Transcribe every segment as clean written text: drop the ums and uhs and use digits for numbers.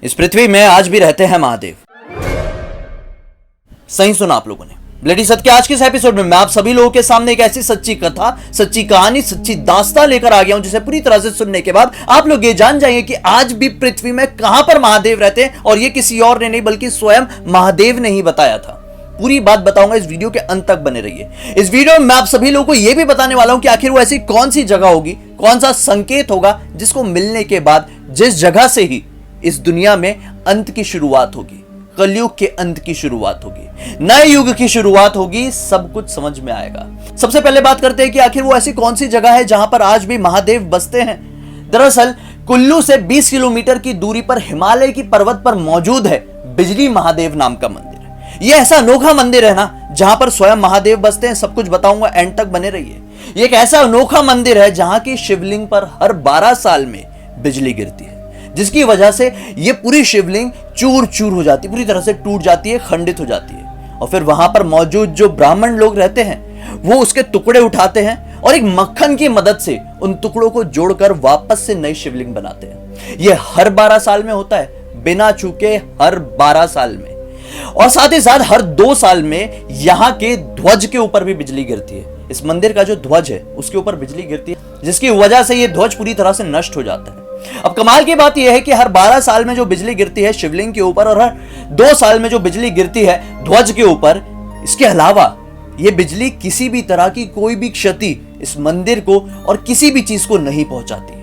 इस पृथ्वी में आज भी रहते हैं महादेव। सही सुना आप लोगों ने। ब्लडी सत्य के आज के इस एपिसोड में मैं आप सभी लोगों के सामने एक ऐसी सच्ची कथा, सच्ची कहानी, सच्ची दास्तां लेकर आ गया हूं जिसे पूरी तरह से सुनने के बाद आप लोग ये जान जाएंगे कि आज भी पृथ्वी में कहां पर महादेव रहते हैं, और ये किसी और ने नहीं बल्कि स्वयं महादेव ने ही बताया था। पूरी बात बताऊंगा, इस वीडियो के अंत तक बने रहिए। इस वीडियो में मैं आप सभी लोगों को यह भी बताने वाला हूं कि आखिर वो ऐसी कौन सी जगह होगी, कौन सा संकेत होगा जिसको मिलने के बाद जिस जगह से ही इस दुनिया में अंत की शुरुआत होगी, कलयुग के अंत की शुरुआत होगी, नए युग की शुरुआत होगी, सब कुछ समझ में आएगा। सबसे पहले बात करते हैं कि आखिर वो ऐसी कौन सी जगह है जहां पर आज भी महादेव बसते हैं। दरअसल कुल्लू से 20 किलोमीटर की दूरी पर हिमालय की पर्वत पर मौजूद है बिजली महादेव नाम का मंदिर। यह ऐसा अनोखा मंदिर है ना जहां पर स्वयं महादेव बसते हैं। सब कुछ बताऊंगा, एंड तक बने रहिए। यह एक ऐसा अनोखा मंदिर है जहां की शिवलिंग पर हर 12 साल में बिजली गिरती है, जिसकी वजह से यह पूरी शिवलिंग चूर चूर हो जाती है, पूरी तरह से टूट जाती है, खंडित हो जाती है। और फिर वहां पर मौजूद जो ब्राह्मण लोग रहते हैं वो उसके टुकड़े उठाते हैं और एक मक्खन की मदद से उन टुकड़ों को जोड़कर वापस से नई शिवलिंग बनाते हैं। यह हर 12 साल में होता है, बिना चूके हर 12 साल में। और साथ ही साथ हर 2 साल में यहां के ध्वज के ऊपर भी बिजली गिरती है। इस मंदिर का जो ध्वज है उसके ऊपर बिजली गिरती है, जिसकी वजह से यह ध्वज पूरी तरह से नष्ट हो जाता है। अब कमाल की बात यह है कि हर 12 साल में जो बिजली गिरती है शिवलिंग के ऊपर, और हर 2 साल में जो बिजली गिरती है ध्वज के ऊपर, इसके अलावा यह बिजली किसी भी तरह की कोई भी क्षति इस मंदिर को और किसी भी चीज को नहीं पहुंचाती है।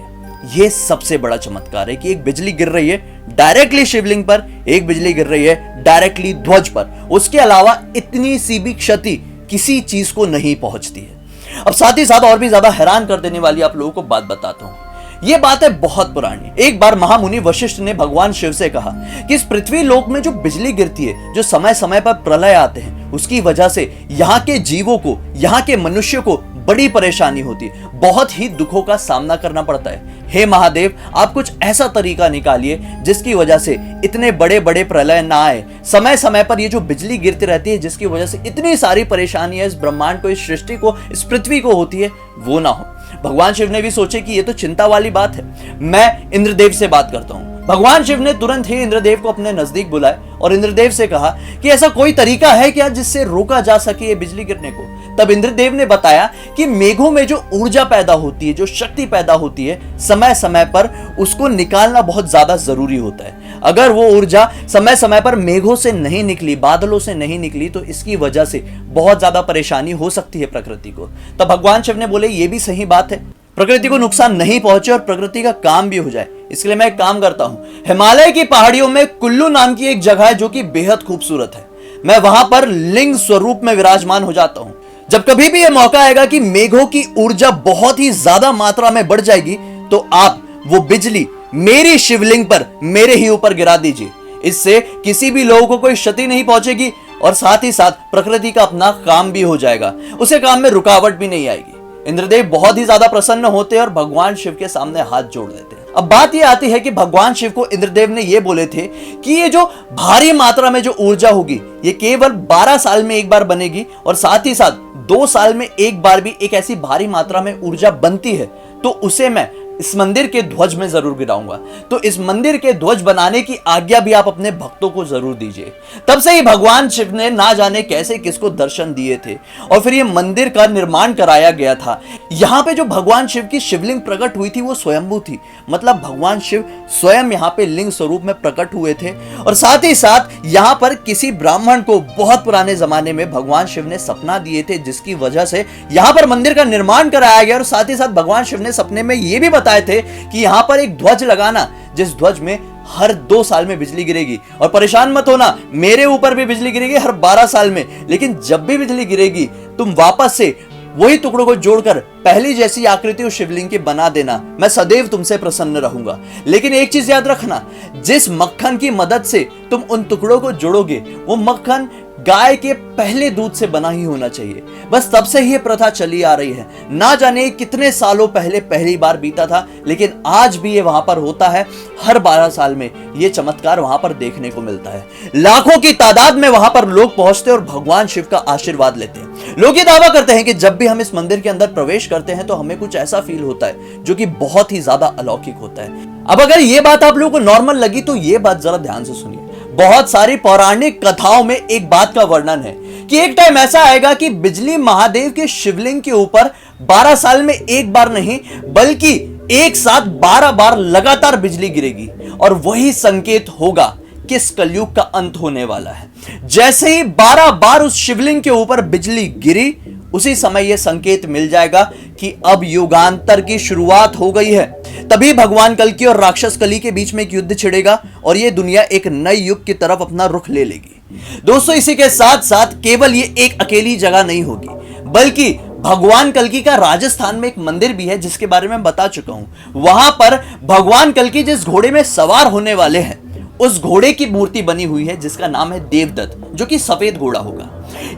यह सबसे बड़ा चमत्कार है कि एक बिजली गिर रही है डायरेक्टली शिवलिंग पर, एक बिजली गिर रही है डायरेक्टली ध्वज पर, उसके अलावा इतनी सी भी क्षति किसी चीज को नहीं पहुंचती है। अब साथ ही साथ और भी ज्यादा हैरान कर देने वाली आप लोगों को बात बताता हूं। यह बात है बहुत पुरानी। एक बार महामुनि वशिष्ठ ने भगवान शिव से कहा कि इस पृथ्वी लोक में जो बिजली गिरती है, जो समय समय पर प्रलय आते हैं, उसकी वजह से यहाँ के जीवों को, यहाँ के मनुष्य को बड़ी परेशानी होती है, बहुत ही दुखों का सामना करना पड़ता है। हे महादेव, आप कुछ ऐसा तरीका निकालिए जिसकी वजह से इतने बड़े बड़े प्रलय ना आए, समय समय पर ये जो बिजली गिरती रहती है जिसकी वजह से इतनी सारी परेशानियां इस ब्रह्मांड को, इस सृष्टि को, इस पृथ्वी को होती है, वो ना हो। भगवान शिव ने भी सोचे कि ये तो चिंता वाली बात है, मैं इंद्रदेव से बात करता हूं। भगवान शिव ने तुरंत ही इंद्रदेव को अपने नजदीक बुलाया और इंद्रदेव से कहा कि ऐसा कोई तरीका है क्या जिससे रोका जा सके ये बिजली गिरने को। तब इंद्रदेव ने बताया कि मेघों में जो ऊर्जा पैदा होती है, जो शक्ति पैदा होती है, समय समय पर उसको निकालना बहुत ज्यादा जरूरी होता है। अगर वो ऊर्जा समय समय पर मेघों से नहीं निकली, बादलों से नहीं निकली, तो इसकी वजह से बहुत ज्यादा परेशानी हो सकती है प्रकृति को। तब भगवान शिव ने बोले ये भी सही बात है, प्रकृति को नुकसान नहीं पहुंचे और प्रकृति का काम भी हो जाए, इसलिए मैं एक काम करता हूं। हिमालय की पहाड़ियों में कुल्लू नाम की एक जगह है जो कि बेहद खूबसूरत है, मैं वहां पर लिंग स्वरूप में विराजमान हो जाता हूं। जब कभी भी यह मौका आएगा कि मेघों की ऊर्जा बहुत ही ज्यादा मात्रा में बढ़ जाएगी, तो आप वो बिजली मेरी शिवलिंग पर, मेरे ही ऊपर गिरा दीजिए। इससे किसी भी लोगों को कोई क्षति नहीं पहुंचेगी और साथ ही साथ प्रकृति का अपना काम भी हो जाएगा, उसे काम में रुकावट भी नहीं आएगी। इंद्रदेव बहुत ही ज्यादा प्रसन्न होते हैं और भगवान शिव के सामने हाथ जोड़ देते हैं। अब बात यह आती है कि भगवान शिव को इंद्रदेव ने यह बोले थे कि ये जो भारी मात्रा में जो ऊर्जा होगी ये केवल 12 साल में एक बार बनेगी, और साथ ही साथ 2 साल में एक बार भी एक ऐसी भारी मात्रा में ऊर्जा बनती है तो उसे मैं इस मंदिर के ध्वज में जरूर गिराऊंगा। तो इस मंदिर के ध्वज बनाने की आज्ञा भी आप अपने भक्तों को जरूर दीजिए। तब से ही भगवान शिव ने ना जाने कैसे किसको दर्शन दिए थे और फिर ये मंदिर का निर्माण कराया गया था। यहाँ पे जो भगवान शिव की शिवलिंग प्रकट हुई थी वो स्वयंभू थी, मतलब भगवान शिव स्वयं यहाँ पे लिंग स्वरूप में प्रकट हुए थे। और साथ ही साथ यहाँ पर किसी ब्राह्मण को बहुत पुराने जमाने में भगवान शिव ने सपना दिए थे, जिसकी वजह से यहाँ पर मंदिर का निर्माण कराया गया। और साथ ही साथ भगवान शिव ने सपने में यह भी बताए थे कि यहां पर एक ध्वज लगाना जिस ध्वज में हर 2 साल में बिजली गिरेगी। और परेशान मत होना, मेरे ऊपर भी बिजली गिरेगी हर 12 साल में, लेकिन जब भी बिजली गिरेगी तुम वापस से वही टुकड़ों को जोड़कर पहली जैसी आकृति उस शिवलिंग की बना देना, मैं सदैव तुमसे प्रसन्न रहूंगा। लेकिन एक चीज याद रखना, जिस मक्खन की मदद से तुम उन टुकड़ों को जोड़ोगे वो मक्खन गाय के पहले दूध से बना ही होना चाहिए। बस तब से ही ये प्रथा चली आ रही है। ना जाने कितने सालों पहले पहली बार बीता था, लेकिन आज भी ये वहां पर होता है। हर 12 साल में ये चमत्कार वहां पर देखने को मिलता है। लाखों की तादाद में वहां पर लोग पहुंचते और भगवान शिव का आशीर्वाद लेते हैं। लोग ये दावा करते हैं कि जब भी हम इस मंदिर के अंदर प्रवेश करते हैं तो हमें कुछ ऐसा फील होता है जो कि बहुत ही ज्यादा अलौकिक होता है। अब अगर ये बात आप लोगों को नॉर्मल लगी तो ये बात जरा ध्यान से सुनिए। बहुत सारी पौराणिक कथाओं में एक बात का वर्णन है कि एक टाइम ऐसा आएगा कि बिजली महादेव के शिवलिंग के ऊपर 12 साल में एक बार नहीं बल्कि एक साथ 12 बार लगातार बिजली गिरेगी और वही संकेत होगा कि इस कलयुग का अंत होने वाला है। जैसे ही 12 बार उस शिवलिंग के ऊपर बिजली गिरी, उसी समय यह संकेत मिल जाएगा कि अब युगांतर की शुरुआत हो गई है। तभी भगवान कल्कि और राक्षस कली के बीच में एक युद्ध छिड़ेगा और यह दुनिया एक नए युग की तरफ अपना रुख ले लेगी। दोस्तों, इसी के साथ साथ केवल ये एक अकेली जगह नहीं होगी, बल्कि भगवान कल्कि का राजस्थान में एक मंदिर भी है जिसके बारे में बता चुका हूं। वहां पर भगवान कल्कि जिस घोड़े में सवार होने वाले हैं, उस घोड़े की मूर्ति बनी हुई है जिसका नाम है देवदत्त, जो कि सफेद घोड़ा होगा।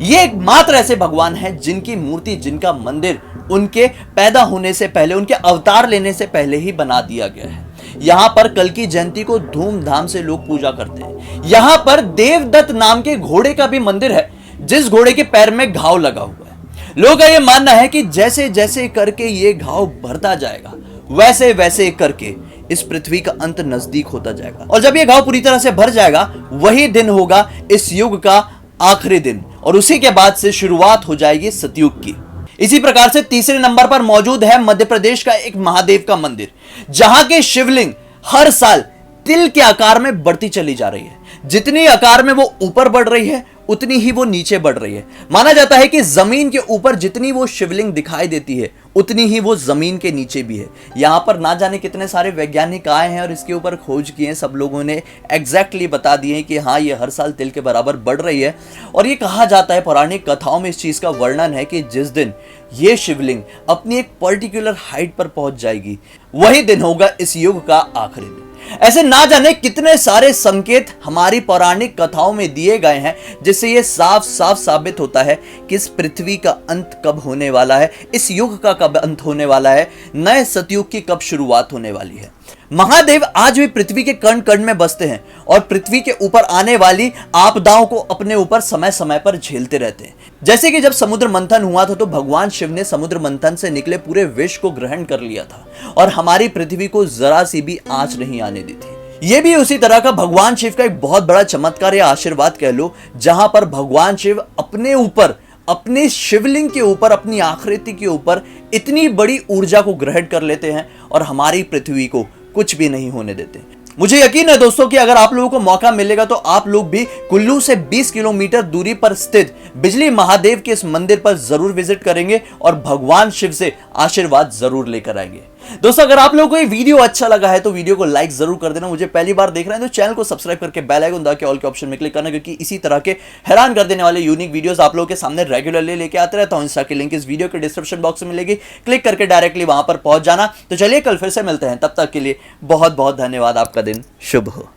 ये एकमात्र ऐसे भगवान हैं जिनकी मूर्ति, जिनका मंदिर उनके पैदा होने से पहले, उनके अवतार लेने से पहले ही बना दिया गया है। यहां पर कल्कि जयंती को धूमधाम से लोग पूजा करते हैं। यहां पर देवदत्त नाम के घोड़े का भी मंदिर है जिस घोड़े के पैर में घाव लगा हुआ है। लोगों का यह मानना है कि जैसे जैसे करके ये घाव भरता जाएगा, वैसे वैसे करके इस पृथ्वी का अंत नजदीक होता जाएगा और जब ये घाव पूरी तरह से भर जाएगा, वही दिन होगा इस युग का आखिरी दिन और उसी के बाद से शुरुआत हो जाएगी सतयुग की। इसी प्रकार से तीसरे नंबर पर मौजूद है मध्य प्रदेश का एक महादेव का मंदिर, जहां के शिवलिंग हर साल तिल के आकार में बढ़ती चली जा रही है। जितनी आकार में वो ऊपर बढ़ रही है, उतनी ही वो नीचे बढ़ रही है। माना जाता है कि जमीन के ऊपर जितनी वो शिवलिंग दिखाई देती है, उतनी ही वो जमीन के नीचे भी है। यहां पर ना जाने कितने सारे वैज्ञानिक आए हैं और इसके ऊपर खोज किए हैं। सब लोगों ने एग्जैक्टली बता दिए कि हाँ, ये हर साल तिल के बराबर बढ़ रही है। और ये कहा जाता है, पौराणिक कथाओं में इस चीज का वर्णन है कि जिस दिन ये शिवलिंग अपनी एक पर्टिकुलर हाइट पर पहुंच जाएगी, वही दिन होगा इस युग का आखिरी दिन। ऐसे ना जाने कितने सारे संकेत हमारी पौराणिक कथाओं में दिए गए हैं, जिससे यह साफ साफ साबित होता है कि इस पृथ्वी का अंत कब होने वाला है, इस युग का कब अंत होने वाला है, नए सतयुग की कब शुरुआत होने वाली है। महादेव आज भी पृथ्वी के कण कण में बसते हैं और पृथ्वी के ऊपर आने वाली आपदाओं को अपने ऊपर समय समय पर झेलते रहते हैं। जैसे कि जब समुद्र मंथन हुआ था तो भगवान शिव ने समुद्र मंथन से निकले पूरे विष को ग्रहण कर लिया था और हमारी पृथ्वी को जरा सी भी आंच नहीं आने दी थी। यह भी उसी तरह का भगवान शिव का एक बहुत बड़ा चमत्कार या आशीर्वाद कह लो, जहां पर भगवान शिव अपने ऊपर, अपने शिवलिंग के ऊपर, अपनी आकृति के ऊपर इतनी बड़ी ऊर्जा को ग्रहण कर लेते हैं और हमारी पृथ्वी को कुछ भी नहीं होने देते। मुझे यकीन है दोस्तों कि अगर आप लोगों को मौका मिलेगा तो आप लोग भी कुल्लू से 20 किलोमीटर दूरी पर स्थित बिजली महादेव के इस मंदिर पर जरूर विजिट करेंगे और भगवान शिव से आशीर्वाद जरूर लेकर आएंगे। दोस्तों, अगर आप लोगों को ये वीडियो अच्छा लगा है तो वीडियो को लाइक जरूर कर देना। मुझे पहली बार देख रहे हैं तो चैनल को सब्सक्राइब करके बेल आइकन दबा के ऑल के ऑप्शन में क्लिक करना, क्योंकि इसी तरह के हैरान कर देने वाले यूनिक वीडियोस आप लोगों के सामने रेगुलरली लेके आते रहता हूं। इंस्टा की लिंक इस वीडियो के डिस्क्रिप्शन बॉक्स में मिलेगी, क्लिक करके डायरेक्टली वहां पर पहुंच जाना। तो चलिए कल फिर से मिलते हैं, तब तक के लिए बहुत बहुत धन्यवाद। आपका दिन शुभ हो।